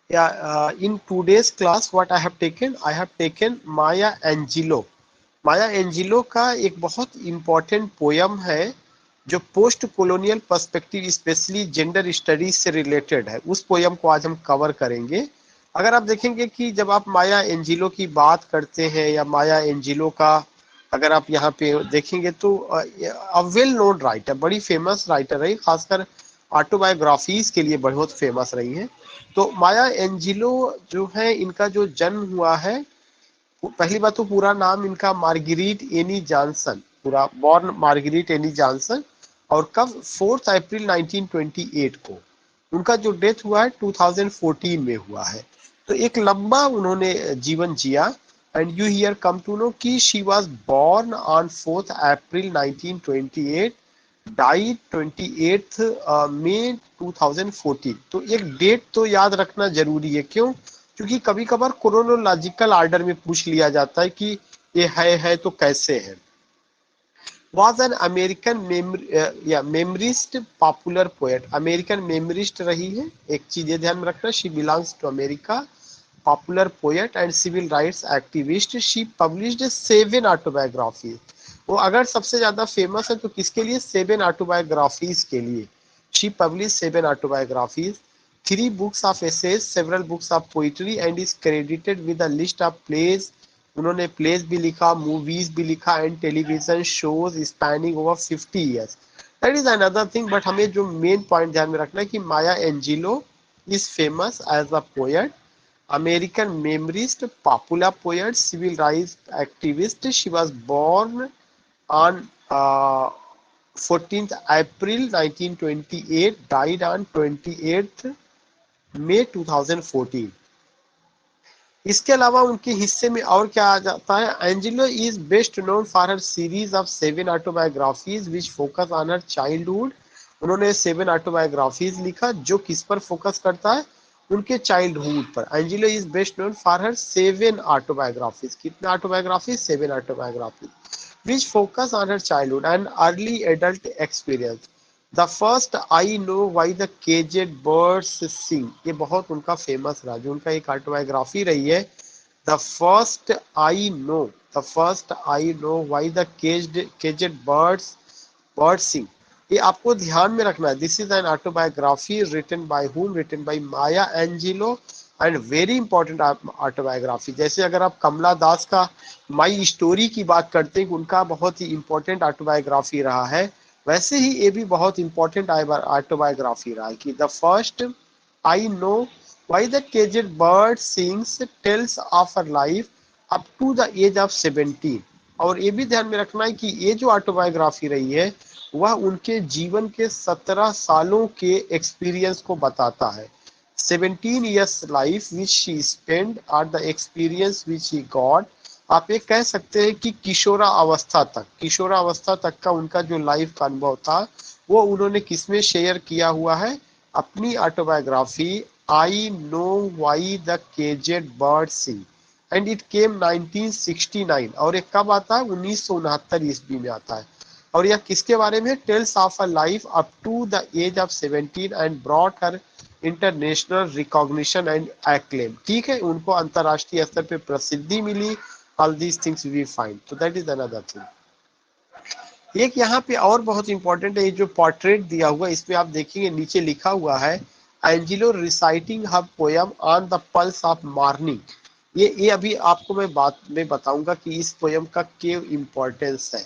Yeah, in today's class, what I have taken? I have taken Maya Angelou. Maya Angelo का एक बहुत important poem है जो post colonial perspective specially gender studies से related है। उस पोयम को आज हम कवर करेंगे। अगर आप देखेंगे कि जब आप माया एंजिलो की बात करते हैं या माया एंजिलो का अगर आप यहाँ पे देखेंगे तो वेल नोन राइटर, बड़ी फेमस राइटर रही, खासकर ऑटोबायोग्राफीज के लिए बहुत फेमस रही है। तो माया एंजिलो जो है, इनका जो जन्म हुआ है, पहली बात तो पूरा नाम इनका मार्गरीट एनी जॉनसन, पूरा बॉर्न मार्गरीट एनी जॉनसन। और कब 4 अप्रैल 1928 को। उनका जो डेथ हुआ है 2014 में हुआ है। तो एक लंबा उन्होंने जीवन जिया। And you here come to know कि she was born on 4 April 1928, died 28 May 2014। तो एक डेट तो याद रखना जरूरी है। क्यों? क्योंकि कभी कभार क्रोनोलॉजिकल ऑर्डर में पूछ लिया जाता है कि ये है तो कैसे है। was an American memoirist popular poet, American memoirist रही है। एक चीज ये ध्यान में रखना, she belongs to America, popular poet and civil rights activist. She published 7 autobiographies. वो अगर सबसे ज्यादा फेमस है तो किसके लिए? 7 ऑटोबायोग्राफीज के लिए। She publish 7 autobiographies, 3 books of essays, several books of poetry and is credited with a list of plays. उन्होंने प्लेस भी लिखा, मूवीज भी लिखा and television shows spanning over 50 years. That is another thing, but हमें जो main point ध्यान में रखना है कि Maya Angelou is famous as a poet, American memoirist, popular poet, civil rights activist. She was born on 14th April 1928, died on 28th May 2014। इसके अलावा उनके हिस्से में और क्या आ जाता है? Angelo is best known for her series of 7 autobiographies which focus on her childhood. उन्होंने 7 ऑटोबायोग्राफीज लिखा जो किस पर फोकस करता है? उनके चाइल्डहुड पर। Angelou is best known for her 7 autobiographies. कितने autobiographies? 7 autobiographies which focus on her childhood and early adult experience. The first I know why the caged birds sing, ये बहुत उनका फेमस रहा, जो उनका एक ऑटोबायोग्राफी रही है। The first I know, the first I know why the caged bird sing. ये आपको ध्यान में रखना है। This is an autobiography written by whom? Written by Maya Angelou. And very important autobiography. जैसे अगर आप कमला दास का माई स्टोरी की बात करते हैं, उनका बहुत ही इंपॉर्टेंट ऑटोबायोग्राफी रहा है, वैसे ही ये भी बहुत इंपॉर्टेंट ऑटोबायोग्राफी रहा है कि the first I know why the caged bird sings tells of her life up to the age of 17। और ये भी ध्यान में रखना है कि ये जो ऑटोबायोग्राफी रही है वह उनके जीवन के 17 सालों के एक्सपीरियंस को बताता है। 17 years life which she spent or the experience which he got। आप ये कह सकते हैं कि किशोरावस्था तक का उनका जो लाइफ का अनुभव था वो उन्होंने किसमें शेयर किया हुआ है? अपनी autobiography I know why the caged bird sing. And it came 1969। और ये कब आता है? 1969 ईस्वी में आता है। और यह किसके बारे में? Tells of a life up to the age of 17 and brought her international recognition and acclaim. ठीक है, उनको अंतरराष्ट्रीय स्तर पे प्रसिद्धि मिली। All these things we find, तो दैट इज अनदर थिंग। एक यहाँ पे और बहुत इंपॉर्टेंट है, ये जो पोर्ट्रेट दिया हुआ इस पे आप देखेंगे नीचे लिखा हुआ है Angelo reciting her poem on the pulse of morning. ये अभी आपको मैं बात में बताऊंगा कि इस पोयम का क्या इम्पोर्टेंस है।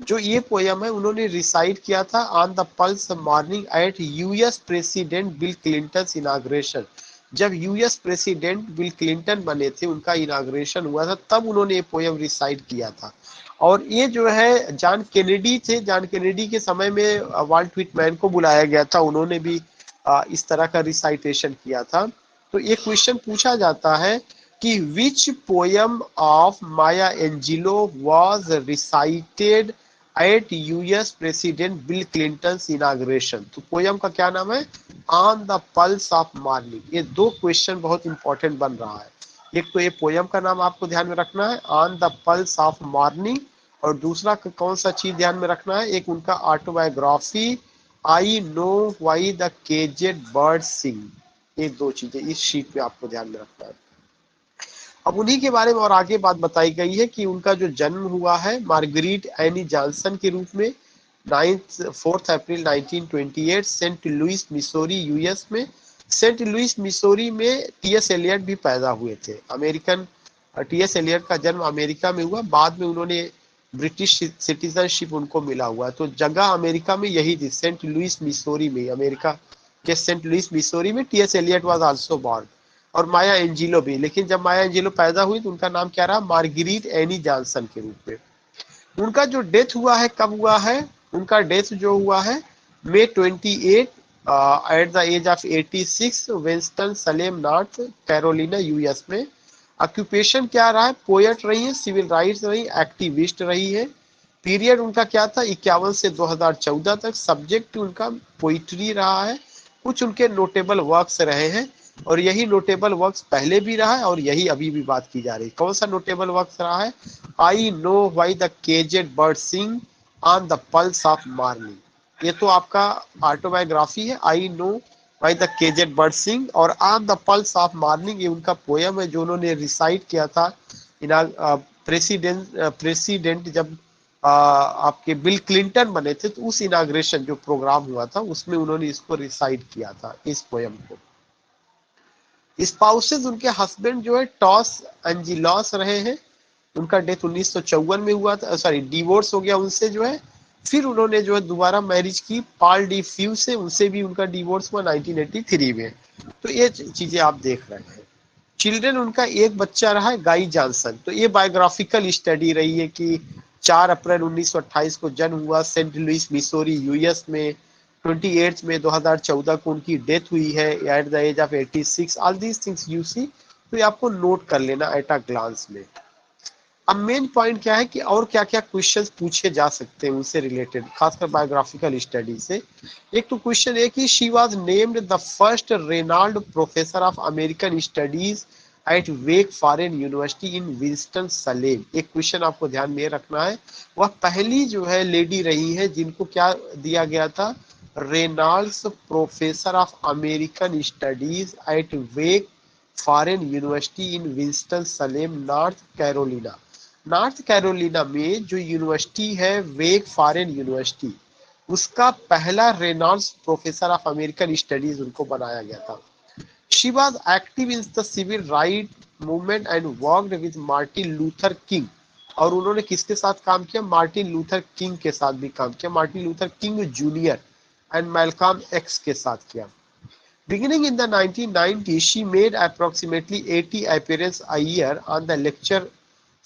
जो ये पोयम है उन्होंने रिसाइट किया था on the pulse morning at US president Bill Clinton inauguration. जब यूएस प्रेसिडेंट बिल क्लिंटन बने थे, उनका इनाग्रेशन हुआ था, तब उन्होंने ये पोयम रिसाइट किया था। और ये जो है जॉन केनेडी थे, जॉन केनेडी के समय में वाल्ट व्हिटमैन को बुलाया गया था, उन्होंने भी इस तरह का रिसाइटेशन किया था। तो ये क्वेश्चन पूछा जाता है कि which poem of Maya Angelou was recited at US president Bill Clinton inauguration. तो पोयम का क्या नाम है? On the pulse of morning. ये दो क्वेश्चन बहुत इंपॉर्टेंट बन रहा है। एक तो ये पोयम का नाम आपको ध्यान में रखना है, on the pulse of morning. और दूसरा कौन सा चीज ध्यान में रखना है? एक उनका autobiography I know why the caged bird sing. ये दो चीजें इस शीट में आपको ध्यान में रखना है। अब उन्हीं के बारे में और आगे बात बताई गई है कि उनका जो जन्म हुआ है मार्गरीट एनी जॉनसन के रूप में 4 April 1928 Saint Louis Missouri US में। सेंट लुइस मिसौरी में टीएस एलियट भी पैदा हुए थे। अमेरिकन टीएस एलियट का जन्म अमेरिका में हुआ, बाद में उन्होंने ब्रिटिश सिटीजनशिप उनको मिला हुआ, तो जगह अमेरिका में यही थी, सेंट लुइस मिसौरी में, अमेरिका के सेंट लुइस मिसौरी में TS Eliot was also born, और माया एंजिलो भी। लेकिन जब माया एंजिलो पैदा हुई तो उनका नाम क्या रहा, मार्गरीट एनी जॉनसन के रूप में। उनका जो डेथ हुआ है कब हुआ है, उनका डेथ जो हुआ है May 28 at the age of 86 Winston Salem North Carolina US में। ऑक्यूपेशन क्या रहा है, पोएट रही है, सिविल राइट्स रही, एक्टिविस्ट रही है। पीरियड उनका क्या था 51 से 2014 तक। सब्जेक्ट उनका पोइट्री रहा है। कुछ उनके नोटेबल वर्क्स रहे हैं, और यही नोटेबल वर्क्स पहले भी रहा है और यही अभी भी बात की जा रही है। कौन सा नोटेबल वर्क्स रहा है, I know why the caged bird sing on the pulse of morning, ये तो आपका ऑटोबायोग्राफी है, I know why the caged bird sing, और on the pulse of morning ये उनका पोयम है जो उन्होंने रिसाइट किया था प्रेसिडेंट जब आपके बिल क्लिंटन बने थे, तो उस इनाग्रेशन जो प्रोग्राम हुआ था उसमें उन्होंने इसको रिसाइट किया था, इस पोयम को। स्पाउसेस उनके हस्बैंड जो है टॉस एंजिलॉस रहे हैं, उनका डेथ 1954 में हुआ था, सॉरी डिवोर्स हो गया उनसे जो है। फिर उन्होंने जो है दोबारा मैरिज की पॉल डी फ्यू से, उनसे भी उनका डिवोर्स हुआ 1983 में। तो ये चीजें आप देख रहे हैं। चिल्ड्रन उनका एक बच्चा रहा है गाई जॉनसन। तो ये बायोग्राफिकल स्टडी रही है कि 4 अप्रैल 1928 को जन्म हुआ सेंट लुइस मिसौरी यूएस में। 28 में 2014 को उनकी डेथ हुई है at the age of 86। All these things you see, तो ये आपको नोट कर लेना एट अ ग्लांस में। अब मेन पॉइंट क्या है कि और क्या क्या क्वेश्चंस पूछे जा सकते हैं उनसे रिलेटेड, खासकर बायोग्राफिकल स्टडी से। एक तो क्वेश्चन है कि she was named the first Reynold professor of American studies at Wake Forest university in Winston Salem. एक क्वेश्चन आपको ध्यान में रखना है, वह पहली जो है लेडी रही है जिनको क्या दिया गया था, Reynolds professor of American studies at Wake Forest university in Winston Salem North Carolina. North Carolina में जो यूनिवर्सिटी है वेक फॉरेन यूनिवर्सिटी, उसका पहला Reynolds professor of American studies उनको बनाया गया था। She was active in the civil right movement and worked with Martin Luther King. और उन्होंने किसके साथ काम किया, मार्टिन लूथर किंग के साथ भी काम किया, Martin Luther King junior and Malcolm x के साथ किया। Beginning in the 1990s, she made approximately 80 appearances a year on the lecture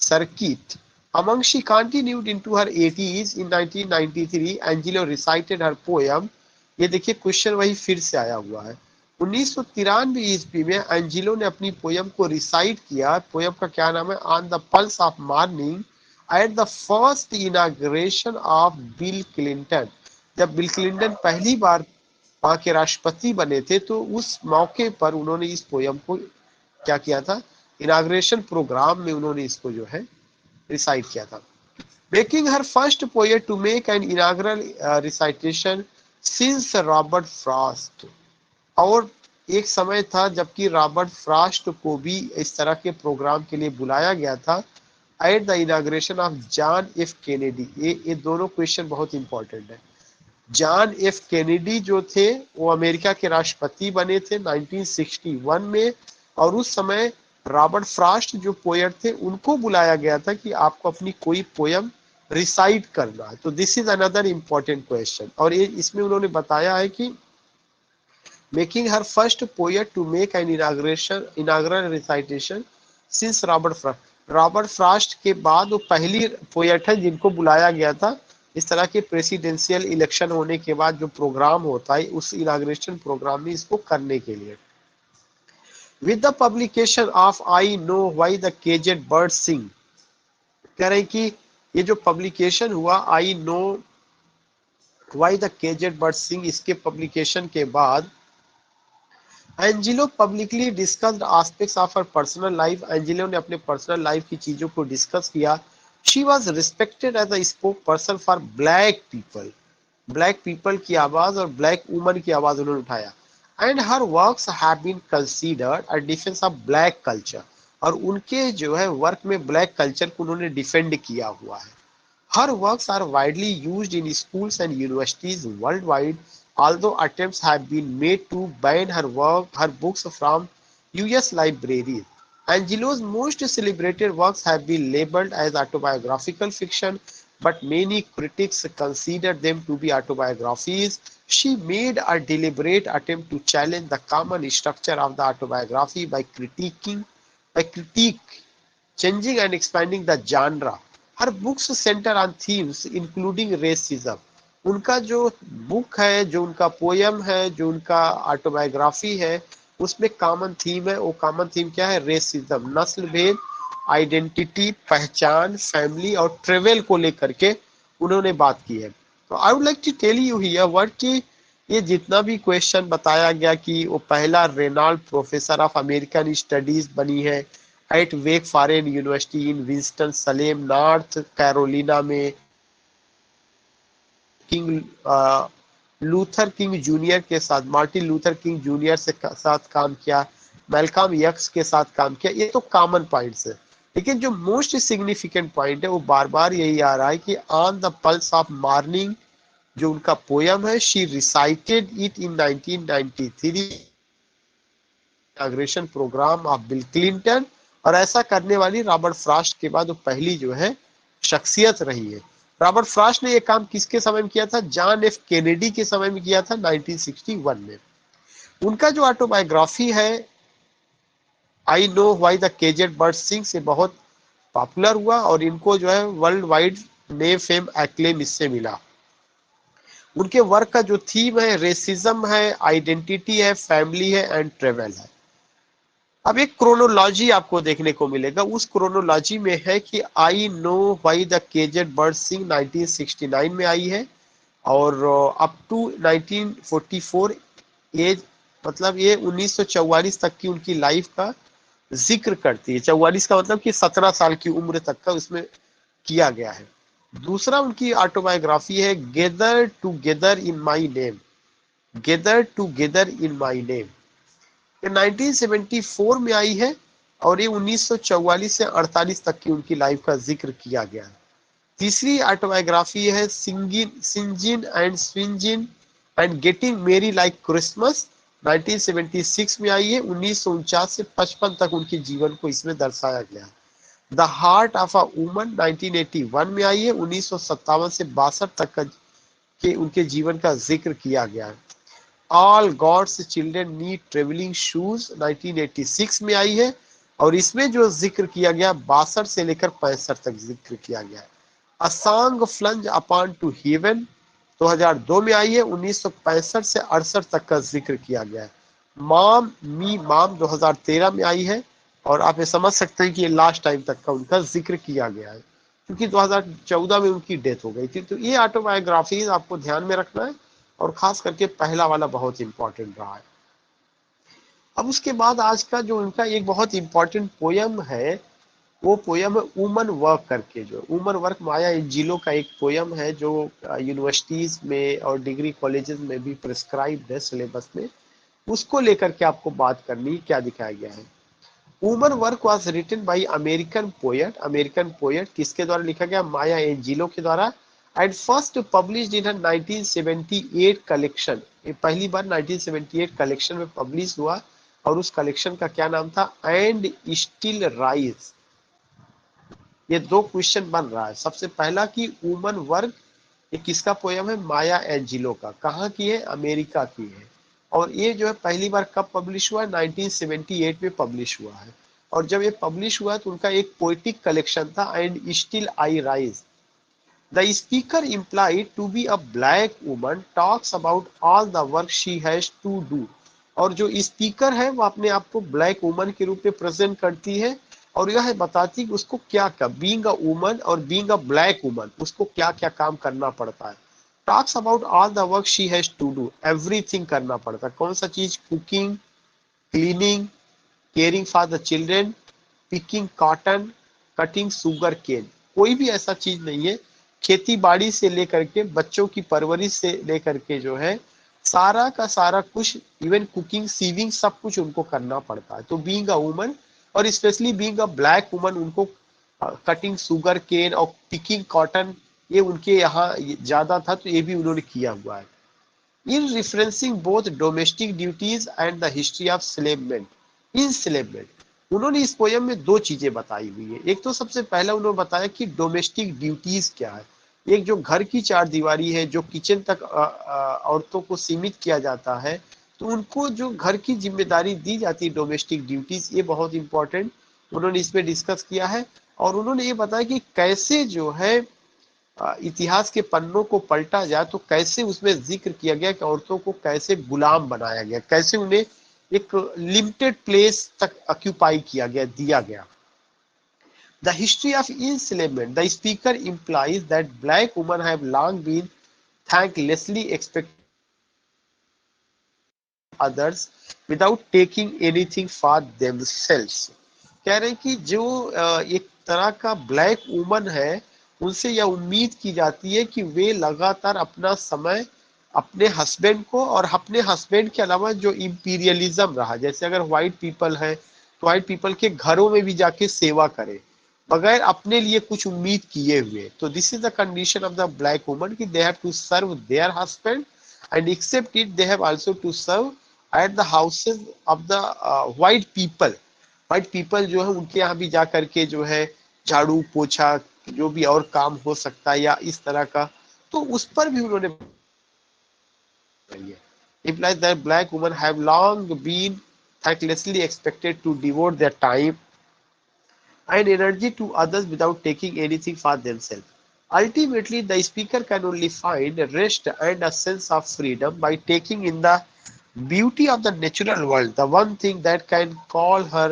circuit. Among she continued into her 80s. In 1993, Angelo recited her poem. ये देखिए question वही फिर से आया हुआ है। 1993 ईस्वी में एंजिलो ने अपनी पोयम को रिसाइट किया। पोयम का क्या नाम है, on the pulse of morning at the first inauguration of Bill Clinton. जब बिल क्लिंटन पहली बार वहां के राष्ट्रपति बने थे, तो उस मौके पर उन्होंने इस पोयम को क्या किया था, इनाग्रेशन प्रोग्राम में उन्होंने इसको जो है रिसाइट किया था। Making her first poet to make an inaugural recitation since Robert Frost. और एक समय था जबकि रॉबर्ट फ्रॉस्ट को भी इस तरह के प्रोग्राम के लिए बुलाया गया था at the inauguration of John F Kennedy. ये दोनों क्वेश्चन बहुत इंपॉर्टेंट है। जॉन एफ कैनेडी जो थे वो अमेरिका के राष्ट्रपति बने थे 1961 में, और उस समय रॉबर्ट फ्रॉस्ट जो पोएट थे उनको बुलाया गया था कि आपको अपनी कोई पोयम रिसाइट करना है। तो this is another important question. और ये इसमें उन्होंने बताया है कि making her first poet to make an inaugural recitation since Robert Frost. Robert Frost के बाद वो पहली पोएट है जिनको बुलाया गया था इस तरह के प्रेसिडेंशियल इलेक्शन होने के बाद जो प्रोग्राम होता है उस इनाग्रेशन प्रोग्राम में इसको करने के लिए। With the publication of I know why the caged bird sing, कह रहे हैं कि ये जो पब्लिकेशन हुआ I know why the caged bird sing, इसके पब्लिकेशन के बाद Angelou publicly discussed aspects of her personal life. Angelou ने अपने पर्सनल लाइफ की चीजों को डिस्कस किया। She was respected as a spoke person for black people. Black people की आवाज और ब्लैक वुमन की आवाज उन्होंने उठाया। And her works have been considered a defence of black culture, और उनके जो है वर्क में ब्लैक कल्चर को उन्होंने डिफेंड किया हुआ है। Her works are widely used in schools and universities worldwide, although attempts have been made to ban her books from US libraries. Angelo's most celebrated works have been labeled as autobiographical fiction, but many critics consider them to be autobiographies. She made a deliberate attempt to challenge the common structure of the autobiography by critique changing and expanding the genre. Her books center on themes including racism. उनका जो book है, जो उनका poem है, जो उनका autobiography है, उसमें कॉमन थीम है। वो कॉमन थीम क्या है? रेसिज्म, नस्ल भेद, आइडेंटिटी, पहचान, फैमिली और ट्रेवल को लेकर के उन्होंने बात की है। तो I would like to tell you here word कि ये जितना भी क्वेश्चन बताया गया कि वो पहला Reynold professor of American studies बनी है at Wake Forest university in Winston Salem North Carolina में, किंग लूथर किंग जूनियर के साथ, मार्टिन लूथर किंग जूनियर से साथ काम किया, मेलकॉम यक्स के साथ काम किया। ये तो कॉमन पॉइंट्स है, लेकिन जो मोस्ट सिग्निफिकेंट पॉइंट है वो बार बार यही आ रहा है कि on the pulse of morning जो उनका पोयम है, she recited it in 1993 inauguration programme of Bill Clinton, और ऐसा करने वाली रॉबर्ट फ्रॉस्ट के बाद वो पहली जो है शख्सियत रही है। रॉबर्ट फ्रॉस्ट ने ये काम किसके समय में किया था? जॉन एफ कैनेडी के समय में किया था 1961 में। उनका जो ऑटोबायोग्राफी है I know why the caged bird sing से बहुत पॉपुलर हुआ और इनको जो है वर्ल्ड वाइड ने फेम एक्लेम इससे मिला। उनके वर्क का जो थीम है रेसिज्म है, आइडेंटिटी है, फैमिली है एंड ट्रेवल है। अब एक क्रोनोलॉजी आपको देखने को मिलेगा। उस क्रोनोलॉजी में है कि I know why the caged bird sing 1969 में आई है और अप टू 1944 एज, मतलब ये 1944 तक की उनकी लाइफ का जिक्र करती है। 44 का मतलब कि 17 साल की उम्र तक का उसमें किया गया है। दूसरा उनकी ऑटोबायोग्राफी है gather together in my name, gather together in my name, ये 1974 में आई है और ये 1944 से 48 तक की उनकी लाइफ का जिक्र किया गया है। तीसरी ऑटोबायोग्राफी है सिंजिन एंड स्विंजिन एंड गेटिंग मेरी लाइक क्रिसमस, 1976 में आई है। 1949 से 55 तक उनके जीवन को इसमें दर्शाया गया है। The heart of a woman 1981 में आई है। 1957 से 62 तक का के उनके जीवन का जिक्र किया गया है। All God's children need travelling shoes 1986 में आई है और इसमें जो जिक्र किया गया 62 से लेकर 65 तक जिक्र किया गया है। A song flung upon to heaven 2002 में आई है। 1965 से 68 तक का जिक्र किया गया है। मॉम मी मॉम 2013 में आई है और आप ये समझ सकते हैं कि ये लास्ट टाइम तक का उनका जिक्र किया गया है क्योंकि 2014 में उनकी डेथ हो गई थी। तो ये ऑटोबायोग्राफीज आपको ध्यान में रखना है और खास करके पहला वाला बहुत इंपॉर्टेंट रहा है। अब उसके बाद आज का जो उनका एक बहुत इंपॉर्टेंट पोयम है वो पोयम है वुमन वर्क करके। जो वुमन वर्क माया एंजिलो का एक पोयम है जो यूनिवर्सिटीज में और डिग्री कॉलेजेस में भी प्रिस्क्राइब्ड है सिलेबस में, उसको लेकर के आपको बात करनी क्या दिखाया गया है। Woman work was written by American poet, American poet किसके द्वारा लिखा गया? माया एंजिलो के द्वारा, and first published in 1978 collection. ये पहली बार 1978 कलेक्शन में पब्लिश हुआ और उस कलेक्शन का क्या नाम था? And still rise. ये दो क्वेश्चन बन रहा है। सबसे पहला कि वुमन वर्क ये किसका पोयम है? माया एंजिलो का। कहाँ की है? अमेरिका की है। और ये जो है पहली बार कब पब्लिश हुआ? 1978 में पब्लिश हुआ है। और जब ये पब्लिश हुआ तो उनका एक पोएटिक कलेक्शन था and still I rise. The speaker implied to be a black woman talks about all the work she has to do। और जो स्पीकर है वो अपने आप को ब्लैक वुमन के रूप में प्रेजेंट करती है और यह बताती कि उसको क्या क्या बीइंग अ वुमन और बीइंग अ ब्लैक वुमन उसको क्या क्या काम करना पड़ता है। Talks about all the work she has to do, everything करना पड़ता है। कौन सा चीज? Cooking, cleaning, caring for the children, picking cotton, cutting sugar cane. कोई भी ऐसा चीज नहीं है खेती बाड़ी से लेकर के बच्चों की परवरिश से लेकर के जो है सारा का सारा कुछ, इवन कुकिंग, सीविंग, सब कुछ उनको करना पड़ता है। तो बीइंग अ वुमन, और specially being a black woman, उनको कटिंग सुगर केन और पिकिंग कॉटन, ये उनके यहाँ ज्यादा था, तो ये भी उन्होंने किया हुआ है। In referencing both domestic duties and the history of slavement, enslavement, उन्होंने इस पोयम में दो चीजें बताई हुई है। एक तो सबसे पहला उन्होंने बताया कि डोमेस्टिक ड्यूटीज क्या है। एक जो घर की चार दीवारी है, जो किचन तक औरतों को सीमित किया जाता है, तो उनको जो घर की जिम्मेदारी दी जाती है, डोमेस्टिक ड्यूटीज, ये बहुत इंपॉर्टेंट उन्होंने इसमें डिस्कस किया है। और उन्होंने ये बताया कि कैसे जो है इतिहास के पन्नों को पलटा जाए तो कैसे उसमें जिक्र किया गया कि औरतों को कैसे गुलाम बनाया गया, कैसे उन्हें एक लिमिटेड प्लेस तक ऑक्यूपाई किया गया, दिया गया। The history of enslavement, the speaker implies that black women have long been thanklessly expected others without taking anything for themselves। कह रहे हैं कि जो एक तरह का ब्लैक वुमन है, उनसे यह उम्मीद की जाती है कि वे लगातार अपना समय अपने हस्बैंड को, और अपने हस्बैंड के अलावा जो इंपीरियलिज्म रहा, जैसे अगर व्हाइट पीपल है तो व्हाइट पीपल के घरों में भी जाके सेवा करे, बगैर अपने लिए कुछ उम्मीद किए हुए। तो this is the condition of the black woman, कि they have to serve their husband and accept it they have also to serve at the houses of the white people. White people जो है उनके यहाँ भी जा करके जो है झाड़ू पोछा, जो भी और काम हो सकता है या इस तरह का, तो उस पर भी उन्होंने implies that black women have long been thanklessly expected to devote their time and energy to others without taking anything for themselves. Ultimately, the speaker can only find rest and a sense of freedom by taking in the beauty of the natural world, the one thing that can call her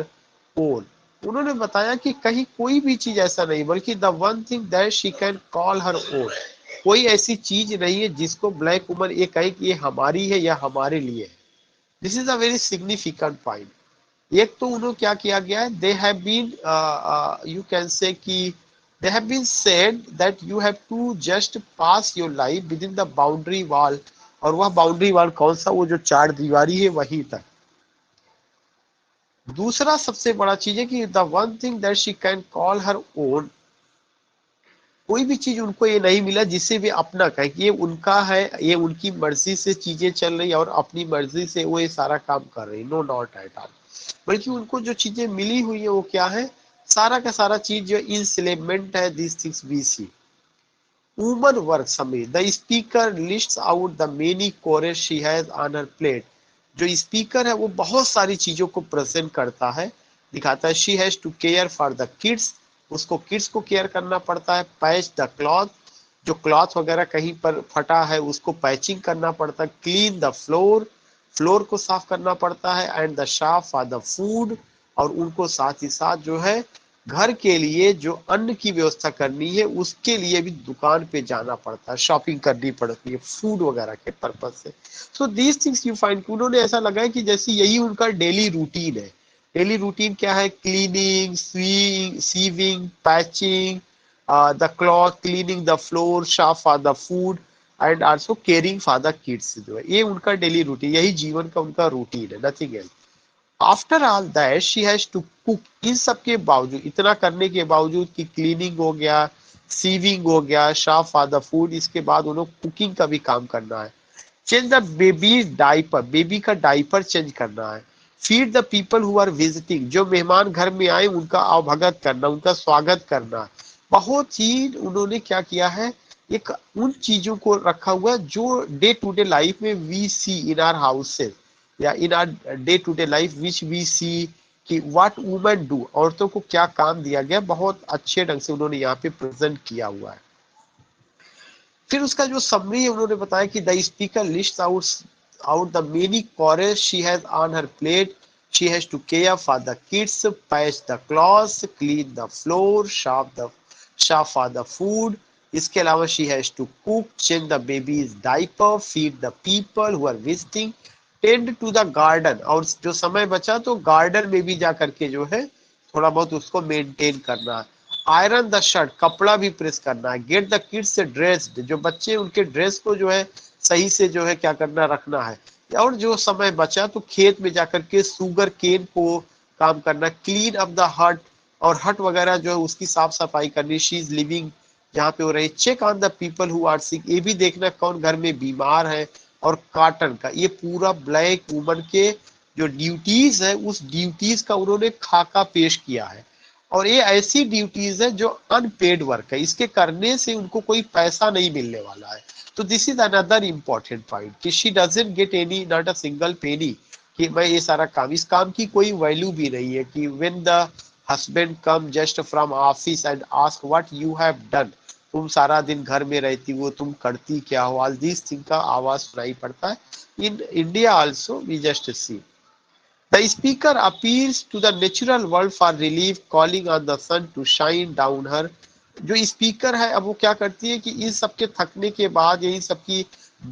own। उन्होंने बताया कि कहीं कोई भी चीज ऐसा नहीं, बल्कि the one thing that she can call her own, कोई ऐसी चीज नहीं है जिसको ब्लैक वुमन ये कहे कि ये हमारी है या हमारे लिए है। This is a very significant point. एक तो उन्होंने क्या किया गया है, they have been, you can say कि they have been said that you have to just pass your life within the boundary wall. और वह बाउंड्री वॉल कौन सा, वो जो चार दीवारी है वहीं तक। दूसरा सबसे बड़ा चीज है कि the one thing that she can call her own, कोई भी चीज उनको ये नहीं मिला जिससे वे अपना कहे कि ये उनका है, ये उनकी मर्जी से चीजें चल रही है और अपनी मर्जी से वो ये सारा काम कर रही, नो नॉट एट ऑल। बल्कि उनको जो चीजें मिली हुई है वो क्या है, सारा का सारा चीज जो इंस्लेवमेंट है, this things we see. Woman work समेत the speaker lists out the many chores she has on her plate. जो स्पीकर है वो बहुत सारी चीजों को प्रेजेंट करता है, दिखाता है। She has to care for the kids, उसको किड्स को केयर करना पड़ता है। पैच द क्लॉथ, जो क्लॉथ वगैरह कहीं पर फटा है उसको पैचिंग करना पड़ता है। क्लीन द फ्लोर, फ्लोर को साफ करना पड़ता है। And the shop for the food, और उनको साथ ही साथ जो है घर के लिए जो अन्न की व्यवस्था करनी है उसके लिए भी दुकान पे जाना पड़ता है, शॉपिंग करनी पड़ती है फूड वगैरह के पर्पज से। So these things you find, उन्होंने ऐसा लगा है कि जैसे यही उनका डेली रूटीन है। डेली रूटीन क्या है, cleaning, sewing, patching the cloth, cleaning the floor, shop for the food and also caring for the kids. जो है ये उनका डेली रूटीन, यही जीवन का उनका रूटीन है, nothing else. After all that she has to cook, इन सब के बावजूद, इतना करने के बावजूद कि क्लीनिंग हो गया, सीविंग हो गया, शॉप फॉर द फूड, इसके बाद उन्होंने कुकिंग का भी काम करना है। Change the baby diaper, baby का डाइपर चेंज करना है। Feed the people who are visiting, जो मेहमान घर में आए उनका आवभगत करना, उनका स्वागत करना। बहुत ही उन्होंने क्या किया है, एक उन चीजों को रखा हुआ जो डे टू डे लाइफ में we see in our houses या in our day to day life which we see, कि व्हाट वुमेन डू, औरतों को क्या काम दिया गया, बहुत अच्छे ढंग से उन्होंने यहाँ पे प्रेजेंट किया हुआ है। फिर उसका जो समरी है उन्होंने बताया कि the speaker list out the many chores she has on her plate. She has to care for the kids, patch the clothes, clean the floor, shop for the food. इसके अलावा she has to cook, change the babies diaper, feed the people who are visiting, tend to the garden, और जो समय बचा तो garden में भी जा करके जो है थोड़ा बहुत उसको मेंटेन करना है। आयरन द शर्ट, कपड़ा भी प्रेस करना है। गेट द किड्स ड्रेस्ड, जो बच्चे उनके ड्रेस को जो है सही से जो है क्या करना रखना है, और जो समय बचा तो खेत में जाकर के शुगर केन को काम करना, क्लीन अप द हट, और हट वगैरह जो है उसकी साफ सफाई करनी, शी इज लिविंग जहाँ पे हो रही, check on the people who are sick, ये भी देखना कौन घर में बीमार है, और कॉटन का ये पूरा ब्लैक वुमन के जो ड्यूटीज है उस ड्यूटीज का उन्होंने खाका पेश किया है, और ये ऐसी ड्यूटीज है जो अनपेड वर्क है, इसके करने से उनको कोई पैसा नहीं मिलने वाला है। तो this is another important point कि she doesn't get any not a single penny, कि मैं ये सारा काम, इस काम की कोई वैल्यू भी नहीं है, कि when the husband come just from office and ask what you have done, तुम सारा दिन घर में रहती हो, तुम करती क्या हो, ऑल दिस थिंग का आवाज सुनाई पड़ता है। In India also we just see the speaker appeals to the natural world for relief, calling on the sun to shine down her। जो स्पीकर है अब वो क्या करती है कि इन सबके थकने के बाद या इन सबकी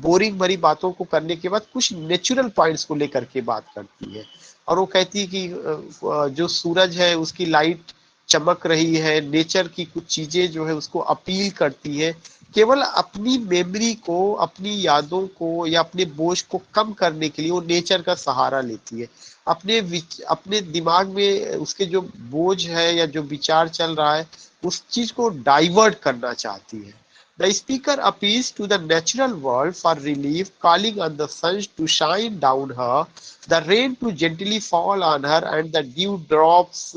बोरिंग भरी बातों को करने के बाद कुछ नेचुरल पॉइंट्स को लेकर के बात करती है, और वो कहती है कि जो सूरज है उसकी लाइट चमक रही है, नेचर की कुछ चीजें जो है उसको अपील करती है, केवल अपनी मेमोरी को, अपनी यादों को या अपने बोझ को कम करने के लिए वो नेचर का सहारा लेती है, अपने दिमाग में उसके जो बोझ है या जो विचार चल रहा है उस चीज को डाइवर्ट करना चाहती है। The speaker appeals to the natural world for relief, calling on the sun to shine down her, the rain to gently fall on her and the dew drops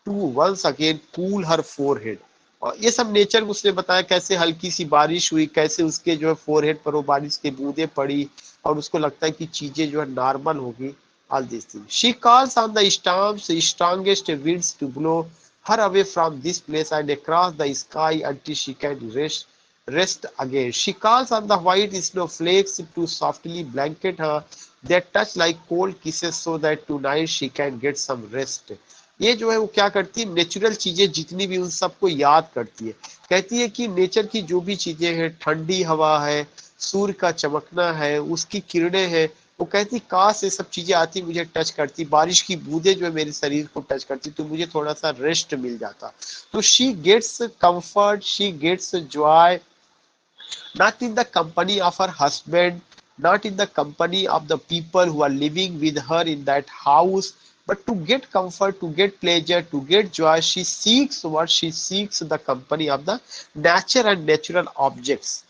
to once again cool her forehead. और ये सब nature उसने बताया, कैसे हल्की सी बारिश हुई, कैसे उसके जो है फोरहेड पर वो बारिश की बूंदें पड़ी, और उसको लगता है कि चीजें जो है नॉर्मल होगी। All these things. She calls on the storm's strongest winds to blow her away from this place and across the sky until she can rest again. She calls on the white snowflakes to softly blanket her, that touch like cold kisses so that tonight she can get some rest. ये जो है वो क्या करती है, natural चीजें जितनी भी उन सबको याद करती है, कहती है कि नेचर की जो भी चीजें हैं, ठंडी हवा है, सूर्य का चमकना है, उसकी किरणें हैं, वो कहती काश ये सब चीजें आती, मुझे टच करती, बारिश की बूंदे जो है मेरे शरीर को टच करती तो मुझे थोड़ा सा रेस्ट मिल जाता। तो she gets comfort, she gets joy, not in the company of her husband, not in the company of the people who are living with her in that house, but to get comfort, to get pleasure, to get joy, she seeks what? She seeks the company of the nature and natural objects।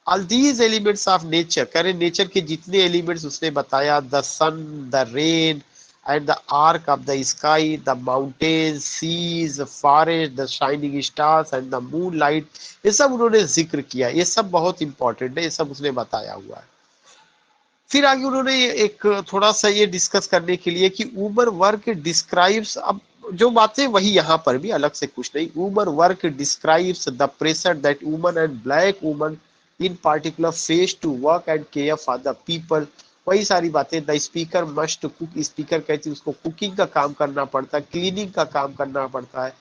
All these elements of nature, कह रहे nature के जितने elements उसने बताया, the sun, the rain and the arc of the sky, the mountains, seas, forest, the shining stars and the moonlight, ये सब उन्होंने जिक्र किया, ये सब बहुत इंपॉर्टेंट है, ये सब उसने बताया हुआ है। फिर आगे उन्होंने एक थोड़ा सा ये डिस्कस करने के लिए कि उमर वर्क डिस्क्राइब्स, अब जो बातें वही यहाँ पर भी, अलग से कुछ नहीं, woman work describes the pressure that woman and black woman in particular face to work and care for the people, वही सारी बातें। The speaker must cook, speaker कहती है उसको कुकिंग का काम करना पड़ता है, क्लीनिंग का काम करना पड़ता है,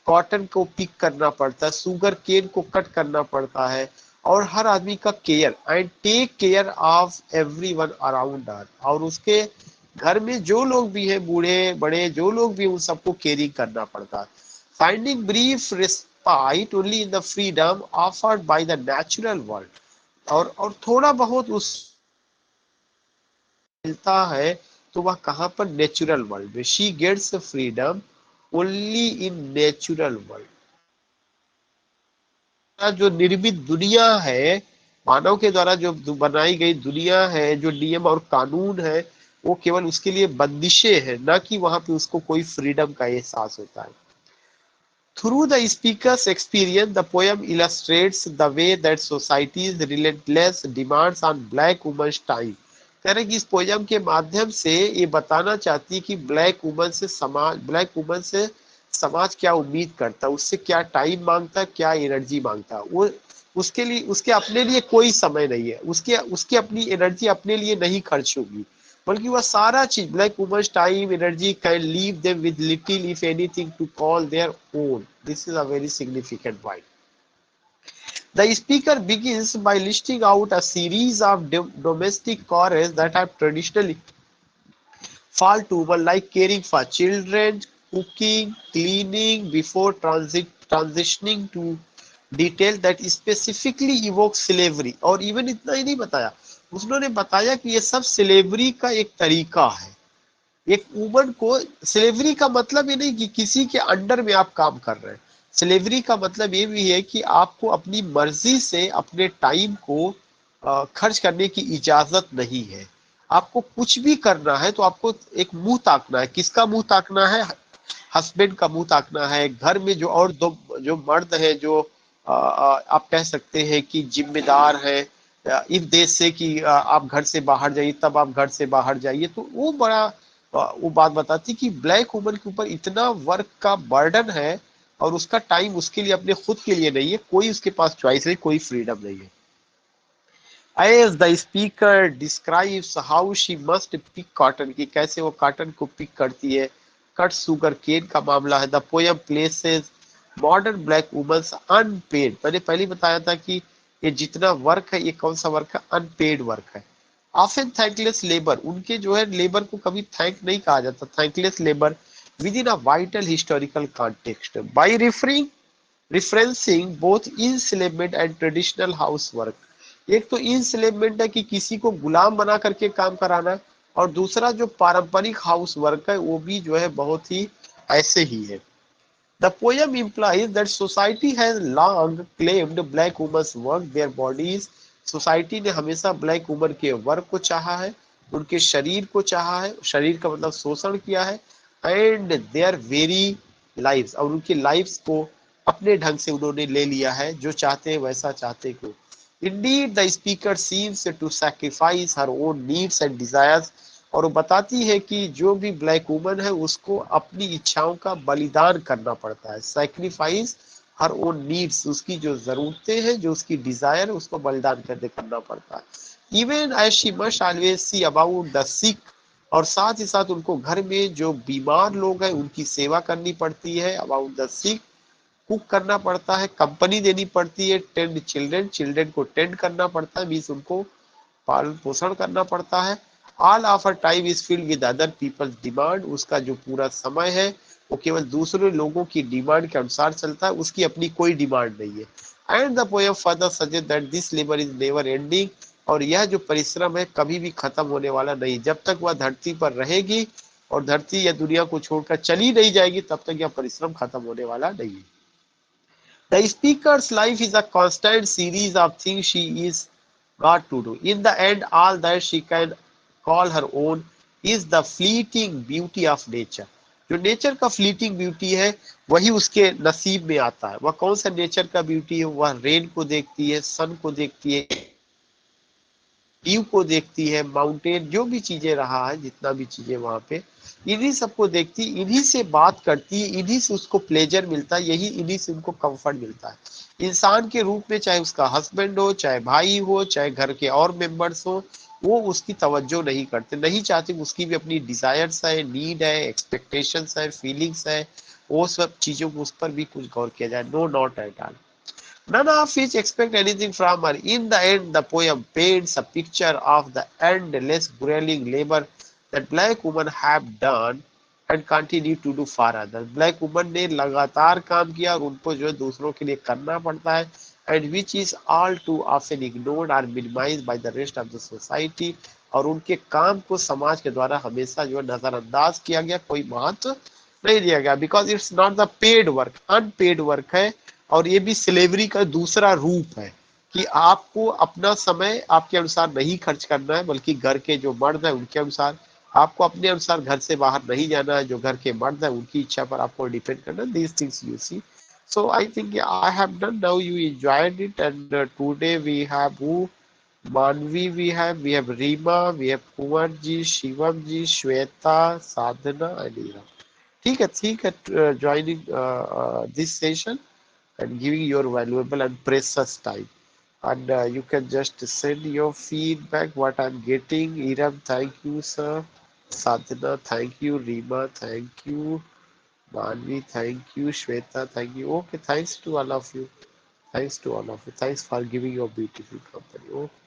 कॉटन को पिक करना पड़ता है, शुगर केन को कट करना पड़ता है, और हर आदमी का care and take care of everyone around her, और उसके घर में जो लोग भी हैं, बूढ़े बड़े जो लोग भी हैं, उन सबको केयरिंग करना पड़ता है। Finding brief respite only in the freedom offered by the natural world, और थोड़ा बहुत उस मिलता है तो वह कहाँ पर, नेचुरल वर्ल्ड में। She gets freedom only in natural world. जो निर्मित दुनिया है, मानव के द्वारा जो बनाई गई दुनिया है, जो नियम और कानून है, वो केवल उसके लिए बंदिशें हैं, ना कि वहां पे उसको कोई फ्रीडम का एहसास होता है। Through the speaker's experience, the poem illustrates the way that society's relentless demands on black women's time। कह रहे कि इस पोयम के माध्यम से ये बताना चाहती है कि ब्लैक वुमन से समाज क्या उम्मीद करता है, उससे क्या टाइम मांगता है, क्या एनर्जी मांगता है। वो उसके लिए, उसके अपने लिए कोई समय नहीं है, उसके उसकी अपनी एनर्जी अपने लिए नहीं खर्च होगी, बल्कि वह सारा चीज, black woman's time energy can leave them with little if anything to call their own. This is a very significant point. The speaker begins by listing out a series of domestic chores that have traditionally fall to women, like caring for children, cooking, cleaning, before transitioning to detail that specifically evoke slavery। और even इतना ही नहीं बताया, उन्होंने बताया कि ये सब slavery का एक तरीका है। एक वुमन को स्लेवरी का मतलब ये नहीं कि किसी के अंडर में आप काम कर रहे हैं। स्लेवरी का मतलब ये भी है कि आपको अपनी मर्जी से अपने टाइम को खर्च करने की इजाजत नहीं है। आपको कुछ भी करना है तो आपको एक मुंह ताकना है। किसका मुंह ताकना है? हस्बैंड का मुंह ताकना है। घर में जो और दो जो मर्द है, जो आप कह सकते हैं कि जिम्मेदार है, इस देश से कि आप घर से बाहर जाइए, तब आप घर से बाहर जाइए, तो वो बड़ा वो बात बताती कि ब्लैक वुमन के ऊपर इतना वर्क का बर्डन है और उसका टाइम उसके लिए अपने खुद के लिए नहीं है, कोई उसके पास चॉइस नहीं, कोई फ्रीडम नहीं है। As the speaker describes how she must pick cotton, कि कैसे वो कॉटन को पिक करती है, कट सुगर केन का मामला है। The poem places modern black woman's unpaid, मैंने पहले बताया था कि ये जितना वर्क है, ये कौन सा वर्क है? अनपेड वर्क है। ऑफन थैंकलेस लेबर, उनके जो है लेबर को कभी थैंक नहीं कहा जाता, thankless labour within a vital historical context by referring referencing both enslavement and traditional house work. एक तो इंस्लेवमेंट है कि किसी को गुलाम बना करके काम कराना है, और दूसरा जो पारंपरिक हाउस वर्क है वो भी जो है बहुत ही ऐसे ही है। The poem implies that society has long claimed black women's work their bodies। Society ने हमेशा ब्लैक वुमन के वर्क को चाहा है, उनके शरीर को चाहा है, शरीर का मतलब शोषण किया है, एंड देयर वेरी लाइव्स, और उनकी लाइव्स को अपने ढंग से उन्होंने ले लिया है, जो चाहते हैं वैसा चाहते को। Indeed, the speaker seems to sacrifice her own needs and desires। और वो बताती है कि जो भी ब्लैक वुमन है उसको अपनी इच्छाओं का बलिदान करना पड़ता है। सैक्रिफाइस हर ओन नीड्स, उसकी जो जरूरतें हैं, जो उसकी डिजायर है, उसको बलिदान करना पड़ता है। Even as she must always see about the sick, और साथ ही साथ उनको घर में जो बीमार लोग हैं उनकी सेवा करनी पड़ती है। अबाउट द सिक, कुक करना पड़ता है, कंपनी देनी पड़ती है, टेंड चिल्ड्रन, चिल्ड्रन को टेंड करना पड़ता है, मीन्स उनको पालन पोषण करना पड़ता है। All of her time is filled with other people's demand, उसका जो पूरा समय है वो केवल दूसरे लोगों की डिमांड के अनुसार चलता है, उसकी अपनी कोई डिमांड नहीं है। And the poem further suggest that this labour is never ending, और यह जो परिश्रम है कभी भी खत्म होने वाला नहीं। जब तक वह धरती पर रहेगी और धरती या दुनिया को छोड़कर चली नहीं जाएगी, तब तक यह परिश्रम खत्म होने वाला नहीं है। The speaker's life is a constant series of things she is got to do. In the end, all that she can call her own is the fleeting beauty of nature। जो नेचर का fleeting beauty है वही उसके नसीब में आता है। वह कौन सा नेचर का ब्यूटी है? वह रेन को देखती है, सन को देखती है, व्यू को देखती है, माउंटेन, जो भी चीजें रहा है, जितना भी चीजें वहां पे, इन्हीं सबको देखती, इन्हीं से बात करती है, इन्हीं से उसको प्लेजर मिलता है, यही इन्हीं से उनको कंफर्ट मिलता है। इंसान के रूप में, चाहे उसका हस्बैंड हो, चाहे भाई हो, चाहे घर के और मेंबर्स हो, वो उसकी तवज्जो नहीं करते, नहीं चाहते। उसकी भी अपनी डिजायर्स है, नीड है, एक्सपेक्टेशंस है, फीलिंग्स है, वो सब चीजों को उस पर भी कुछ गौर किया जाए। No, not at all. None of which expect anything from her. In the end, the poem paints a picture of the endless grueling labor that black women have done and continue to do for others। black women ने लगातार काम किया और उनको जो है दूसरों के लिए करना पड़ता है, and which is all too often ignored or minimized by the rest of the society। और उनके काम को समाज के द्वारा हमेशा जो है नजरअंदाज किया गया, कोई महत्व नहीं दिया गया, because it's not the paid work, unpaid work है। और ये भी स्लेवरी का दूसरा रूप है कि आपको अपना समय आपके अनुसार नहीं खर्च करना है, बल्कि घर के जो मर्द है उनके अनुसार, आपको अपने अनुसार घर से बाहर नहीं जाना है, जो घर के मर्द है उनकी इच्छा पर आपको डिपेंड करना। These things you see. So I think I have done. Now you enjoyed it, and today we have who? Manvi, we have Rima, we have Kumar ji, Shivam ji, Shweta, Sadhana, and Ira. ठीक है, joining this session and giving your valuable and precious time. And you can just send your feedback, what I'm getting. Iram, thank you, sir. Sadhana, thank you. Rima, thank you. Manvi, thank you. Shweta, thank you. Okay, thanks to all of you. Thanks to all of you. Thanks for giving your beautiful company. Okay.